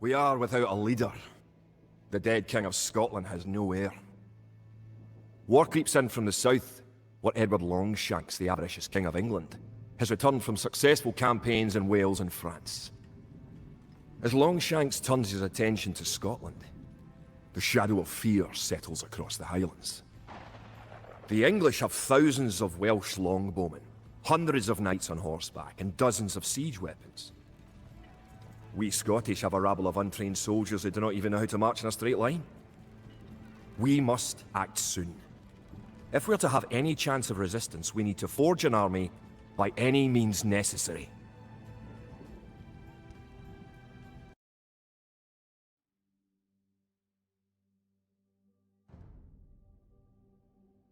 We are without a leader. The dead King of Scotland has no heir. War creeps in from the south, where Edward Longshanks, the avaricious King of England, has returned from successful campaigns in Wales and France. As Longshanks turns his attention to Scotland, the shadow of fear settles across the Highlands. The English have thousands of Welsh longbowmen, hundreds of knights on horseback, and dozens of siege weapons. We Scottish have a rabble of untrained soldiers who do not even know how to march in a straight line. We must act soon. If we're to have any chance of resistance, we need to forge an army by any means necessary.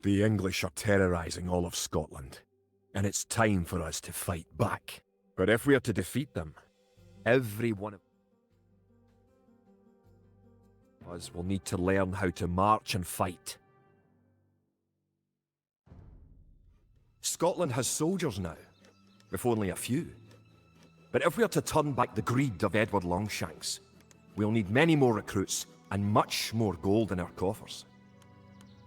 The English are terrorizing all of Scotland, and it's time for us to fight back. But if we are to defeat them, every one of us will need to learn how to march and fight. Scotland has soldiers now, if only a few. But if we are to turn back the greed of Edward Longshanks, we'll need many more recruits and much more gold in our coffers.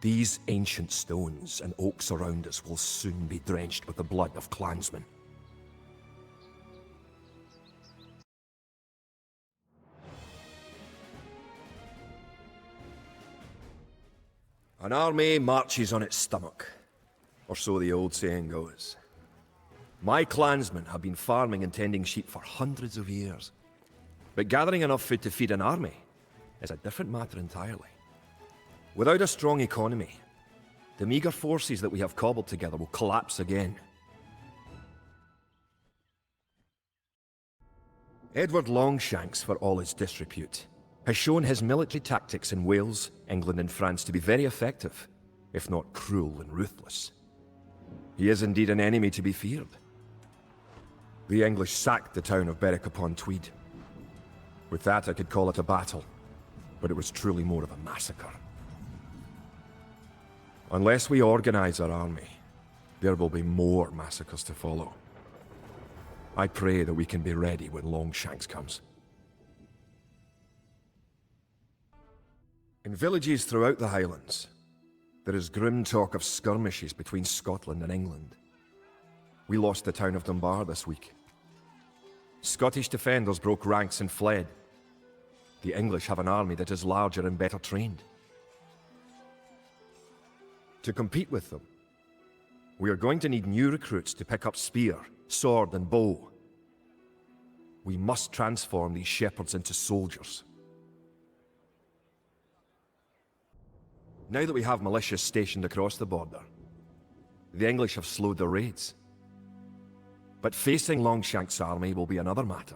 These ancient stones and oaks around us will soon be drenched with the blood of clansmen. An army marches on its stomach, or so the old saying goes. My clansmen have been farming and tending sheep for hundreds of years, but gathering enough food to feed an army is a different matter entirely. Without a strong economy, the meagre forces that we have cobbled together will collapse again. Edward Longshanks, for all his disrepute, has shown his military tactics in Wales, England and France to be very effective, if not cruel and ruthless. He is indeed an enemy to be feared. The English sacked the town of Berwick-upon-Tweed. With that I could call it a battle, but it was truly more of a massacre. Unless we organize our army, there will be more massacres to follow. I pray that we can be ready when Longshanks comes. In villages throughout the Highlands, there is grim talk of skirmishes between Scotland and England. We lost the town of Dunbar this week. Scottish defenders broke ranks and fled. The English have an army that is larger and better trained. To compete with them, we are going to need new recruits to pick up spear, sword and bow. We must transform these shepherds into soldiers. Now that we have militias stationed across the border, the English have slowed their raids. But facing Longshanks' army will be another matter.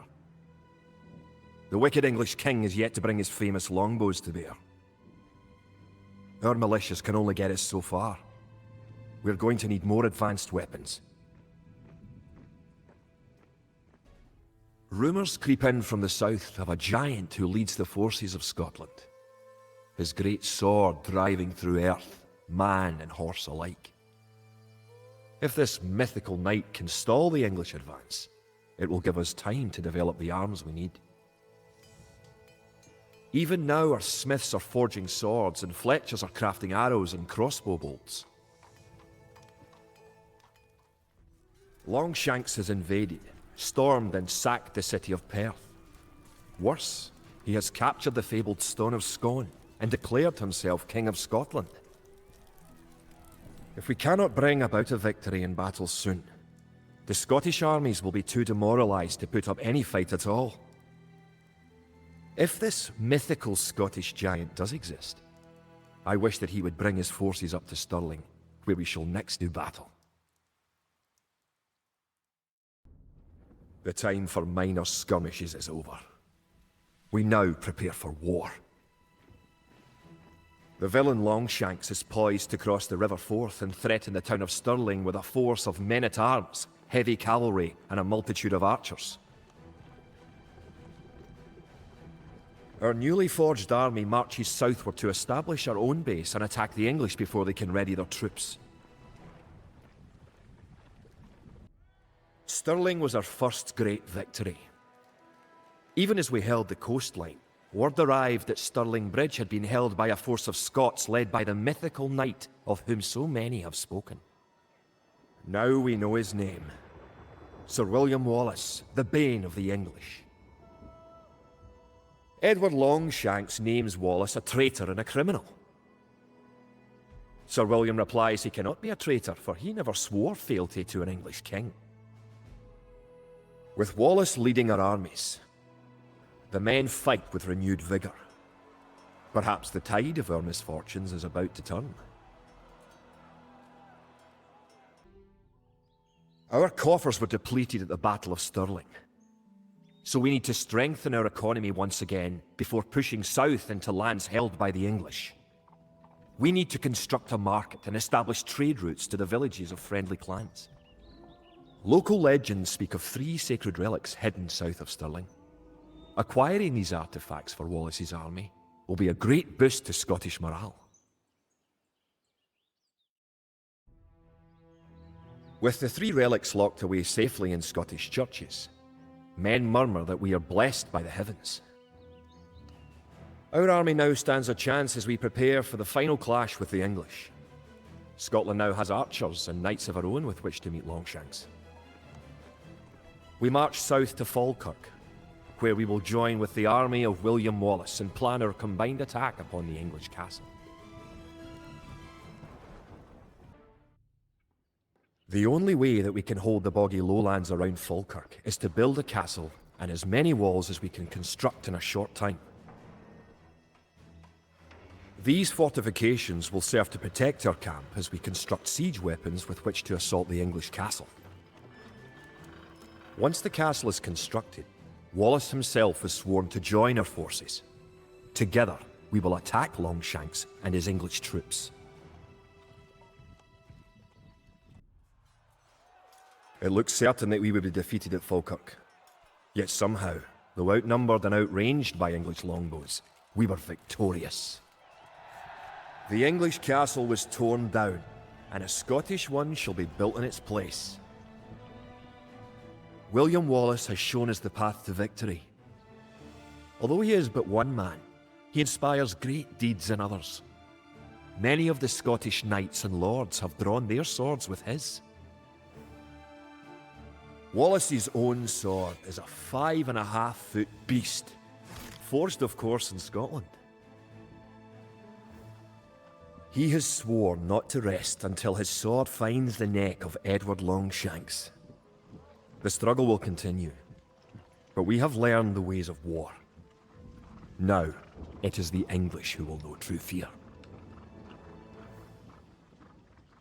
The wicked English king is yet to bring his famous longbows to bear. Our militias can only get us so far. We're going to need more advanced weapons. Rumours creep in from the south of a giant who leads the forces of Scotland. His great sword driving through earth, man and horse alike. If this mythical knight can stall the English advance, it will give us time to develop the arms we need. Even now our smiths are forging swords and fletchers are crafting arrows and crossbow bolts. Longshanks has invaded, stormed and sacked the city of Perth. Worse, he has captured the fabled Stone of Scone and declared himself King of Scotland. If we cannot bring about a victory in battle soon, the Scottish armies will be too demoralized to put up any fight at all. If this mythical Scottish giant does exist, I wish that he would bring his forces up to Stirling, where we shall next do battle. The time for minor skirmishes is over. We now prepare for war. The villain Longshanks is poised to cross the River Forth and threaten the town of Stirling with a force of men-at-arms, heavy cavalry, and a multitude of archers. Our newly forged army marches southward to establish our own base and attack the English before they can ready their troops. Stirling was our first great victory. Even as we held the coastline, word arrived that Stirling Bridge had been held by a force of Scots led by the mythical knight of whom so many have spoken. Now we know his name. Sir William Wallace, the bane of the English. Edward Longshanks names Wallace a traitor and a criminal. Sir William replies he cannot be a traitor, for he never swore fealty to an English king. With Wallace leading our armies, the men fight with renewed vigour. Perhaps the tide of our misfortunes is about to turn. Our coffers were depleted at the Battle of Stirling, so we need to strengthen our economy once again before pushing south into lands held by the English. We need to construct a market and establish trade routes to the villages of friendly clans. Local legends speak of 3 sacred relics hidden south of Stirling. Acquiring these artifacts for Wallace's army will be a great boost to Scottish morale. With the 3 relics locked away safely in Scottish churches, men murmur that we are blessed by the heavens. Our army now stands a chance as we prepare for the final clash with the English. Scotland now has archers and knights of our own with which to meet Longshanks. We march south to Falkirk, where we will join with the army of William Wallace and plan our combined attack upon the English castle. The only way that we can hold the boggy lowlands around Falkirk is to build a castle and as many walls as we can construct in a short time. These fortifications will serve to protect our camp as we construct siege weapons with which to assault the English castle. Once the castle is constructed, Wallace himself is sworn to join our forces. Together, we will attack Longshanks and his English troops. It looked certain that we would be defeated at Falkirk. Yet somehow, though outnumbered and outranged by English longbows, we were victorious. The English castle was torn down, and a Scottish one shall be built in its place. William Wallace has shown us the path to victory. Although he is but one man, he inspires great deeds in others. Many of the Scottish knights and lords have drawn their swords with his. Wallace's own sword is a 5.5-foot beast, forged of course in Scotland. He has sworn not to rest until his sword finds the neck of Edward Longshanks. The struggle will continue, but we have learned the ways of war. Now, it is the English who will know true fear.